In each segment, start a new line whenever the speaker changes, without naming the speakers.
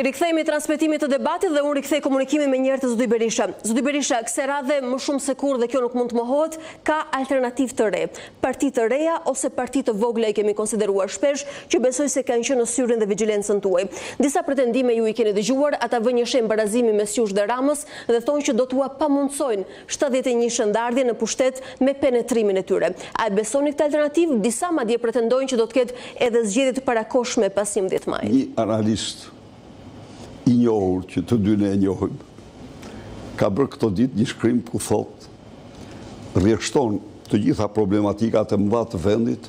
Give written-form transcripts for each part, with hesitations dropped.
Rikthehemi transmetimit të debatit dhe unë rikthej komunikimin me njëherë të Zoti Berisha. Zoti Berisha, kësaj radhe më shumë se kur dhe kjo nuk mund të mohohet, ka alternativë të re. Parti të reja ose parti të vogla i kemi konsideruar shpesh që besoj se kanë qenë në syrin dhe vigjilencën tuaj. Disa pretendime ju i keni dëgjuar, ata vënë një shem barazimi mes jush dhe Ramës dhe thonë që do t'ua pamundsojnë 71 shëndardhje në pushtet me penetrimin e tyre. A e besoni këtë alternativë? Disa madje pretendojnë që do të ketë edhe zgjedhje të parakoshme pas 11 majit.
Një analist i njohur që të dy ne e njohim, ka bërë këto ditë një shkrim ku thot, rrjedhshton të gjitha problematikat e mëdha të vendit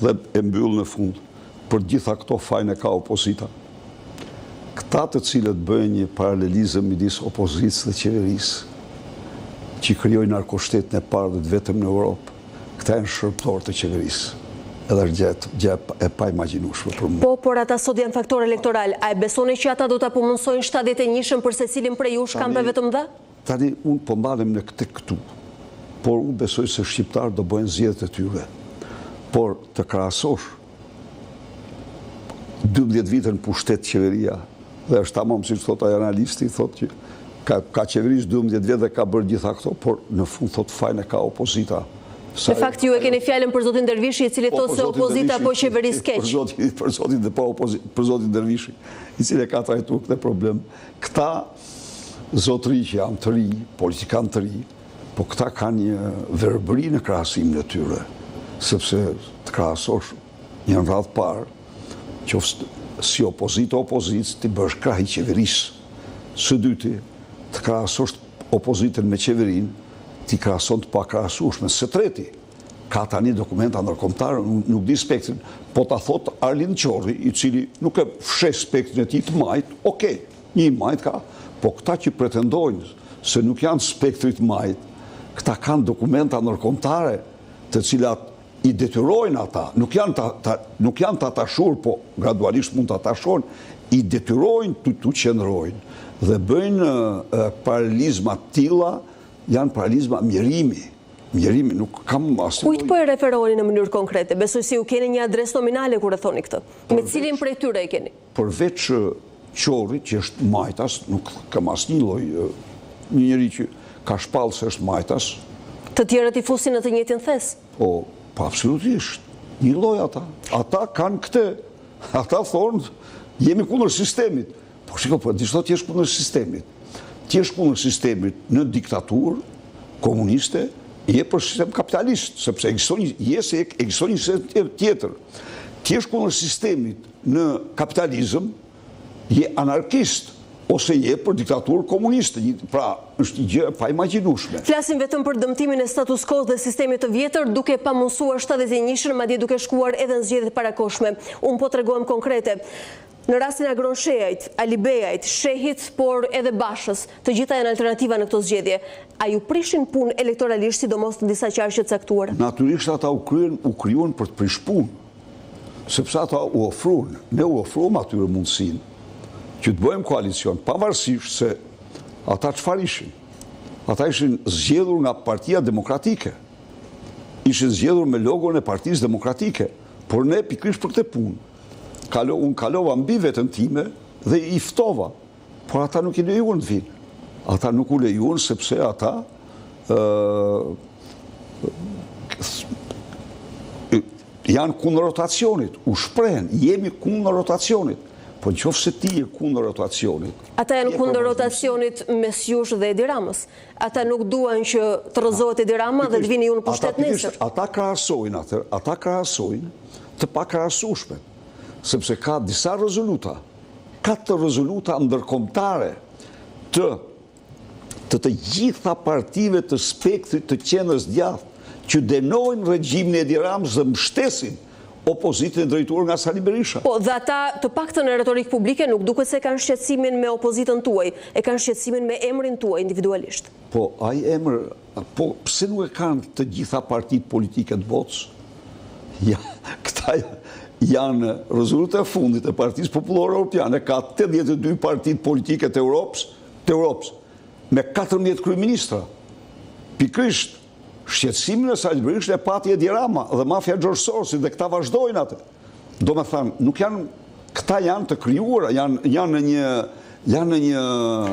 dhe e mbyll në fund. Për gjitha këto fajin e ka opozita. Këta të cilët bëjnë një paralelizëm midis opozitës dhe qeverisë, që krijojnë narkoshtetën e parë dhe vetëm në Europë, këta janë shërbëtorë të qeverisë. Edhe gjë e pa imagjinueshme për mua.
Por ata sot janë faktor elektoral. A e besoni që ata do ta pamundsojnë 71-shën për secilin prej jush kampeve të mëdha?
Tani unë po mbalem në këtu. Por unë besoj se shqiptarët do bëjnë zgjedhjet e tyre. Por të krahasosh 12 vite në pushtet qeveria, dhe është tamam siç thot ai analisti, thotë që ka qeverisë 12 vjet dhe ka bërë gjitha këto, por në fund thot fajin e ka opozita.
Në fakt ju e keni fjalën për zotin Dervishi, i cili thotë se opozita po qeverisë keq.
Për zotin Dervishi, i cili ka trajtuar këtë problem. Këta zotëri që janë të ri, politikanë të ri, po këta kanë një verbëri në krahasimin e tyre, sepse të krahasosh një radhë parë, qoftë si opozicë ti bësh krah i qeverisë. Së dyti, të krahasosh opozitën me qeverinë, ti krahason të pakrahasueshme. Së treti, ka tani dokumenta ndërkombëtare, nuk di spektrin, po ta thot Arlind Qorri, i cili nuk e fshes spektrin e tij të majt, okej, një majt ka, po këta që pretendojnë se nuk janë spektrit majt, këta kanë dokumenta ndërkombëtare të cilat i detyrojnë ata, nuk janë të atashur, po gradualisht mund të atashojnë, i detyrojnë të qëndrojnë dhe bëjnë paralelizma të tilla, janë paralizma mjerimi. Mjerimi nuk kam asnjë.
Kujt po e referoni në mënyrë konkrete? Besoj se ju keni një adresë nominale kur e thoni këtë. Me cilin prej tyre e keni?
Përveç Qorrit, që është majtas, nuk kam asnjë lloj, një njeri që ka shpallë se është majtas.
Të tjerët i fusin në të njëjtin thes?
Po absolutisht. Një lloj ata. Ata kanë këtë. Ata thonë jemi kundër sistemit. Po shiko, po dishto ti je kundër sistemit. Ti je kundër sistemit në diktaturë komuniste, je për sistem kapitalist, sepse ekziston një sistem tjetër. Ti je kundër sistemit në kapitalizëm, je anarkist, ose je për diktaturë komuniste. Pra, është një gjë pa imagjinueshme.
Flasim vetëm për dëmtimin e status quo dhe sistemit të vjetër, duke pamundsuar 71-shën, madje duke shkuar edhe në zgjedhjet parakoshme. Unë po tregojmë konkrete. Në rastin e Agron Shehajt, Alibejajt, Shehit, por edhe Bashës, të gjitha janë alternativa në këto zgjedhje. A ju prishin punë elektoralisht, sidomos në disa qarqe të caktuara?
Natyrisht ata u krijuan për të prish punë, sepse ata u ofruan, ne u ofruam atyre mundësinë që të bëjmë koalicion, pavarësisht se ata çfarë ishin. Ata ishin zgjedhur nga Partia Demokratike. Ishin zgjedhur me logon e Partisë Demokratike, por ne pikërisht për këtë punë. Unë kalova mbi veten time dhe i ftova, por ata nuk i lejuan të vinë. Ata nuk u lejuan sepse ata janë kundër rotacionit, u shprehen, jemi kundër rotacionit. Po nëse ti je kundër rotacionit.
Ata janë kundër rotacionit mes jush dhe Edi Ramës. Ata nuk duan që të rrëzohet Edi Rama dhe të vini ju në pushtet nesër.
Ata krahasojnë të pakrahasueshme. Sepse ka disa rezoluta, 4 rezoluta ndërkombëtare të gjitha partive të spektrit të qendrës djathtë, që denojnë regjimin e Edi Ramës dhe mbështesin opozitën e drejtuar nga Sali Berisha.
Po, dhe ata të paktën në retorik publike nuk duket se kanë shqetësimin me opozitën tuaj, e kanë shqetësimin me emrin tuaj individualisht.
Po, ai emër, po pse nuk e kanë të gjitha partitë politike të botës? Ja, këta janë rezoluta e fundit e Partisë Popullore Europiane, ka 82 partitë politike të Europës, me 14 kryeministra. Pikërisht, shqetësimin e Sali Berishës e pati Edi Rama dhe mafia George Sorosi dhe këta vazhdojnë atë. Do me thënë, nuk janë Këta janë të krijuara, janë në një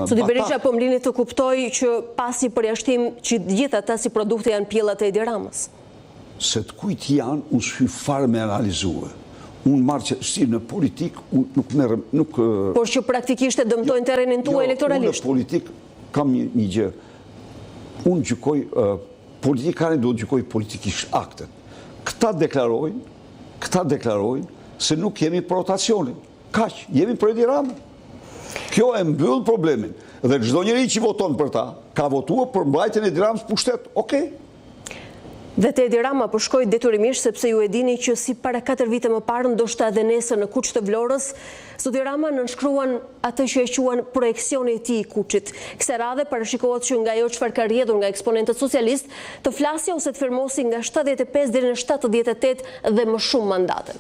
Zoti Berisha, po më lini të kuptoj që pas një përjashtim që gjithë ata si produkte janë pjellat e Edi Ramës.
Se të kujt janë, unë s'hy fare me analizue. Unë marrë që si në politik, nuk...
Por që praktikisht e dëmtojnë terrenin tuaj elektoralisht.
Unë në politik kam një gjë. Unë gjykoj, politikarin do të gjykoj politikisht aktet. Këta deklarojnë se nuk jemi për rotacionin. Kaq, jemi për Edi Ramën. Kjo e mbyll problemin. Dhe çdo njeri që voton për ta, ka votuar për mbajtjen e Edi Ramës pushtet. Okej.
Dhe te Edi Rama po shkoj detyrimisht sepse ju e dini që si para 4 vite më parë, ndoshta edhe nesër në Kuç të Vlorës, zoti Rama nënshkruan atë që e quan projekcioni i tij i Kuçit. Kësaj radhe parashikohet që nga ajo çfarë ka rrjedhur nga eksponentët socialist, të flasja ose të firmosi nga 75 deri në 78 dhe më shumë mandate.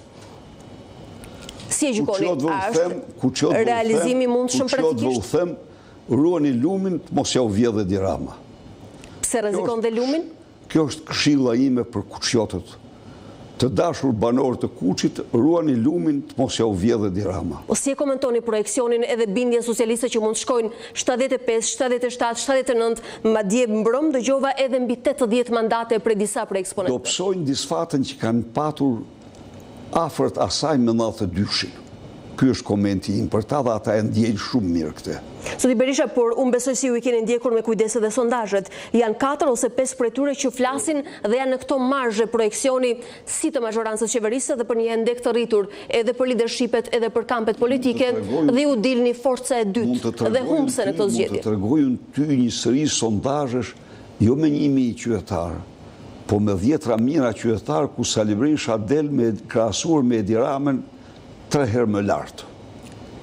Si e gjykoni? A është realizimi mundshëm praktikisht?
Ku them, ruani lumin, mos ja u vjedh Edi Rama.
Pse rrezikon dhe lumin?
Kjo është këshilla ime për kuçjotët. Të dashur banorë të Kuçit, ruani lumin, mos ja u vjedh Edi Rama.
O si e komentoni projekcionin edhe bindjen socialiste që mund shkojnë 75, 77, 79, madje mbrëm dëgjova edhe mbi 80 mandate për disa prej eksponentëve.
Do psojnë disfatën që kanë patur afërt asaj me 92-shin. Ky është komenti im për ta dhe ata e ndjejnë shumë mirë këtë.
Zoti Berisha, por unë besoj si ju i keni ndjekur me kujdes edhe sondazhet. Janë 4 ose 5 prej tyre që flasin dhe janë në këto marzhe projekcioni si të mazhorancës qeverisë dhe për një endek të rritur edhe për leadershipet edhe për kampet politike dhe u dilni forca e dytë dhe humbse në këto zgjedhje.
Mund të tregojnë ty një sëri sondazhesh jo me 1000 qytetarë, po me 10 mijëra qytetarë ku Sali Berisha del me krahasuar me Edi Ramën 3 herë më lartë.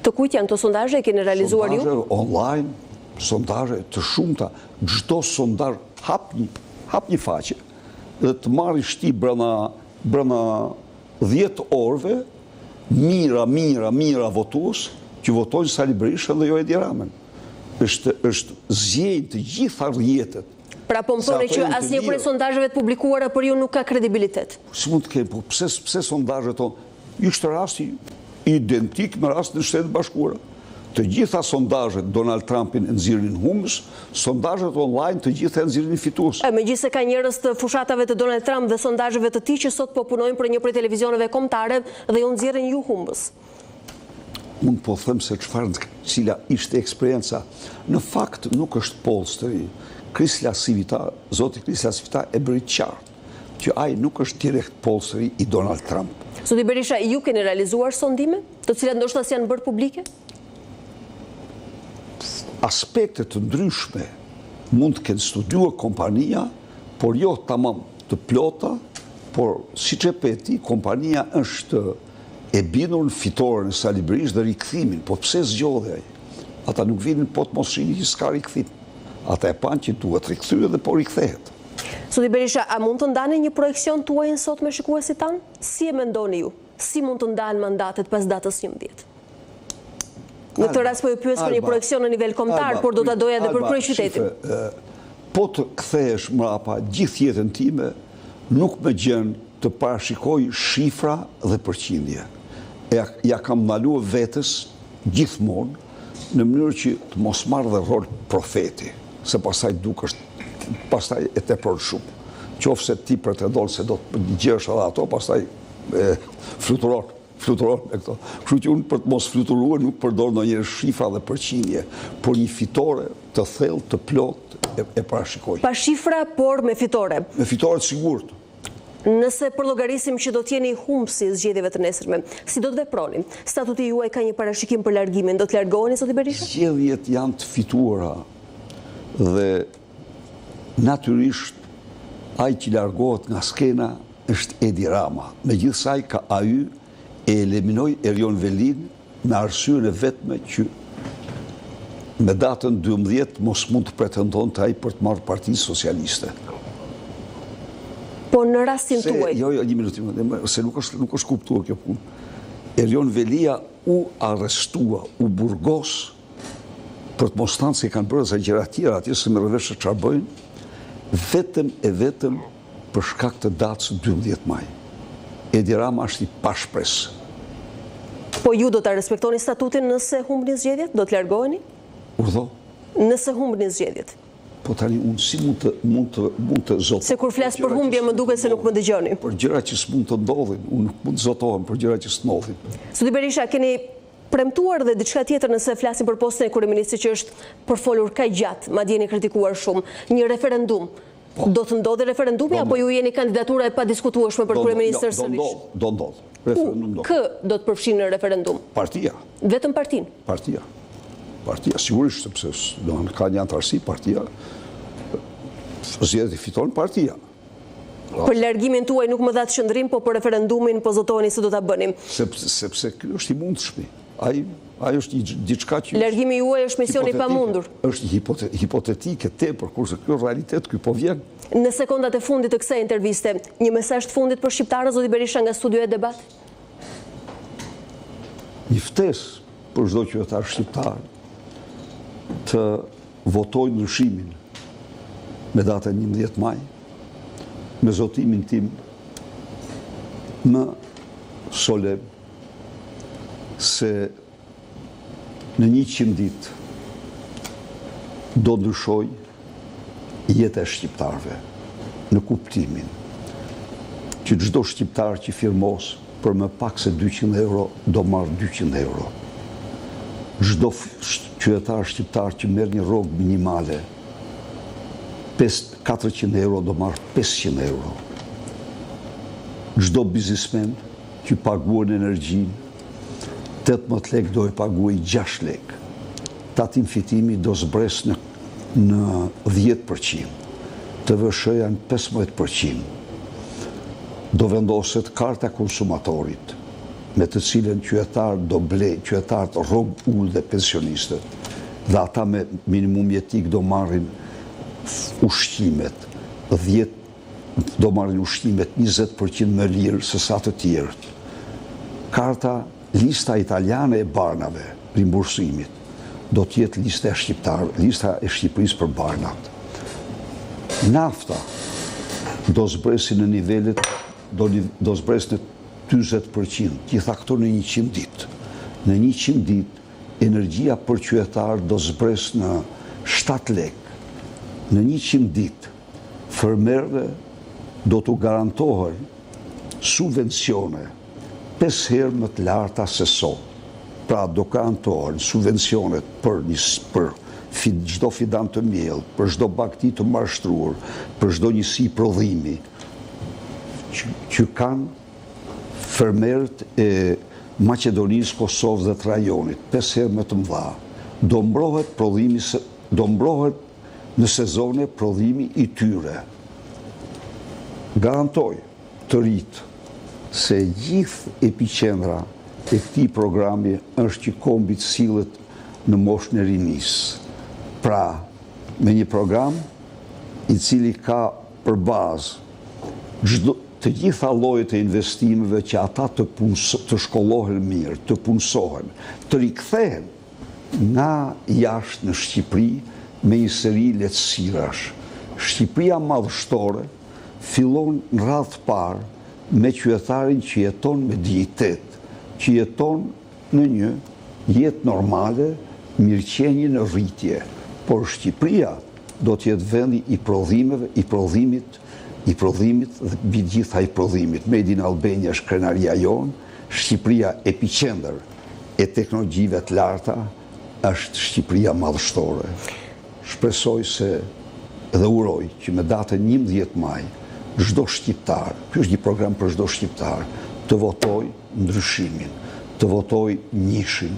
Të kujt janë këto sondazhe, e keni realizuar ju?
Sondazhe online, sondazhe të shumta, çdo sondazh hap një faqe dhe të marrë shti brenda 10 orëve mira votues që votojnë Sali Berishën dhe jo Edi Ramën. Është zgjedhë të gjitha rrjetet.
Pra po më thoni që asnjë prej sondazheve të publikuara për ju nuk ka kredibilitet.
Si mund të kemë, po pse sondazhet tonë? Ishte rasti identik me rastin e Shtetit Bashkuara. Të gjitha sondazhet Donald Trumpin e nxirrin humbës, sondazhet online të gjitha e nxirrin fitues.
Megjithëse ka njerëz të fushatave të Donald Trump dhe sondazheve të tij që sot po punojnë për një prej televizioneve kombëtare dhe ju nxjerrin ju humbës.
Unë po them se cila ishte eksperienca. Në fakt nuk është pollsteri. Zoti Krisla Sivita e bëri qartë që ai nuk është direkt pollsteri i Donald Trump.
Zoti Berisha, ju keni realizuar sondime, të cilat ndoshta janë bërë publike?
Aspekte të ndryshme mund të kenë studiuar kompania, por jo tamam të plota, por siç e peti, kompania është e bindur në fitoren e Sali Berishës dhe rikthimin. Po pse zgjodhi ai? Ata nuk vinin po të mos shihnin që s'ka rikthim. Ata e panë që duhet rikthyet dhe po rikthehet.
Zoti Berisha, a mund të ndani një projekcion tuaj sot me shikuesit tanë? Si e mendoni ju? Si mund të ndahen mandatet pas datës 11? Në këtë rast po ju pyes për një projekcion në nivel kombëtar, por do ta doja edhe për kryeqytetin.
Po të kthehesh mrapa gjithë jetën time, nuk më gjen të parashikoj shifra dhe përqindje. Ja kam ndaluar vetes gjithmonë në mënyrë që të mos marrë dhe rol profeti, se pastaj dukesh pastaj e tepër shumë. Qofse ti pretendon se do të gjesh edhe ato, pastaj fluturon me këto. Kështu që unë për të mos fluturuar nuk përdor ndonjëherë shifra dhe përqindje, por një fitore të thellë, të plotë e parashikoj.
Pa shifra, por me fitore.
Me fitore të sigurt.
Nëse përllogarisim që do të jeni humbsi zgjedhjeve të nesërme, si do të veproni? Statuti juaj ka një parashikim për largimin, do të largoheni, zoti Berisha?
Zgjedhjet janë të fituara dhe natyrisht ai që largohet nga skena është Edi Rama. Megjithësaj ka AY e eliminoi Erion Velin me arsyeën e vetme që me datën 12 mos mund të pretendonte ai për të marrë Partinë Socialiste.
Po në rastin tuaj.
Jo, një minutë, se nuk është kuptuar kjo punë. Erion Velia u arrestua, u burgos për të mos thënë se kanë bërë sa gjëra tjera atje se merr vesh çfarë bëjnë, vetëm për shkak të datës 12 maj. Edi Rama është i pashpres.
Po ju do të respektoni statutin nëse humbni zgjedhjet? Do të largoheni?
Urdhë?
Nëse humbni zgjedhjet?
Po tani unë si mund të zotohem.
Se kur flas për humbje më duket se nuk më dëgjoni.
Për gjëra që s'mund të ndodhin, unë nuk mund të zotohem për gjëra që s'ndodhin.
Zoti Berisha, keni premtuar dhe diçka tjetër nëse flasim për postën e kryeministit që është përfolur kaq gjatë, madje jeni kritikuar shumë, një referendum. Do të ndodhi referendumi apo ju jeni kandidatura e padiskutueshme për kryeministër sërish?
Do ndodh. Referendum do.
Kë do të përfshinë në referendum?
Partia.
Vetëm partinë?
Partia, sigurisht, sepse ka një antarësi, partia, zgjedhjet i fiton partia.
Për largimin tuaj nuk më dha qëndrim, po për referendumin po zotoni se do ta bënim.
Sepse ky është i mundshëm. Ai është diçka që...
Largimi juaj është misioni i pamundur.
Është hipotetike tepër, kurse ky realitet ky po vjen.
Në sekondat e fundit të kësaj interviste, një mesazh të fundit për shqiptarët, zoti Berisha, nga studio e debat?
Një ftesë për çdo qytetar shqiptar të votojë ndryshimin me datën 11 maj, me zotimin tim më solemn se në 100 ditë do ndryshoj jeta e shqiptarëve në kuptimin që çdo shqiptar që firmos për më pak se 200 euro do marr 200 euro. Çdo qytetar shqiptar që merr një rrogë minimale 400 euro do marr 500 euro. Çdo biznesmen që paguan energjinë 18 lek do e paguaj 6 lek. Tatim fitimi do zbres në 10%, TVSH-ja në 15%. Do vendoset karta konsumatorit, me të cilën qytetar do blej, qytetarët rrogë ullë dhe pensionistët, dhe ata me minimum jetik do marrin ushqimet, do marrin ushqimet 20% më lirë se sa të tjerët. Karta, lista italiane e barnave, rimbursimit, do t'jetë lista e Shqipërisë për barnat. Nafta do zbresi në nivellet, do zbresi në 40%, gjitha këto në 100 ditë. Në 100 ditë, energjia për qytetar do zbres në 7 lek. Në 100 ditë, fermerëve do t'u garantohen subvencione 5 herë më të larta se sot. Pra do garantohen subvencionet për çdo fidan të miell, për çdo bagti të mashtruar, për çdo njësi prodhimi që kanë fermerët e Maqedonisë, Kosovës dhe të rajonit, 5 herë më të mëdha. Do mbrohet në sezone prodhimi i tyre. Garantoj të rritë se gjithë epiqendra e këtij programi është që kombit sillet në moshën e rinisë. Pra, me një program i cili ka për bazë të gjitha llojet e investimeve që ata të shkollohen mirë, të punësohen, të rikthehen nga jashtë në Shqipëri me një seri lehtësirash. Shqipëria madhështore fillon në radhë të parë me qytetarin që jeton me dinjitet, që jeton në një jetë normale, mirëqenie në rritje. Por Shqipëria do t'jetë vendi i prodhimeve, i prodhimit dhe mbi gjitha i prodhimit. Made in Albania është krenaria jonë, Shqipëria epicenter e teknologjive të larta është Shqipëria madhështore. Shpresoj se dhe uroj që me datën 11 maj çdo shqiptar, ky është një program për çdo shqiptar, të votoj ndryshimin, të votoj njëshin,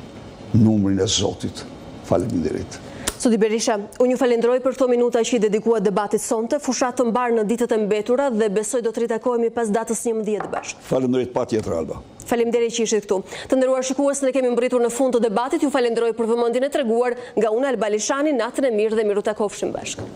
numrin e Zotit. Faleminderit.
Zoti Berisha, unë ju falenderoj për këto minuta që i dedikuat debatit sonte, fushat të mbar në ditët e mbetura dhe besoj do të ritakohemi pas datës 11 bashkë.
Falenderit patjetër, Alba.
Faleminderit që ishit këtu. Të nderuar shikues, ne kemi mbritur në fund të debatit, ju falenderoj për vëmendjen e treguar nga unë Alba Lishani, natën e mirë dhe miru takofshim bashkë.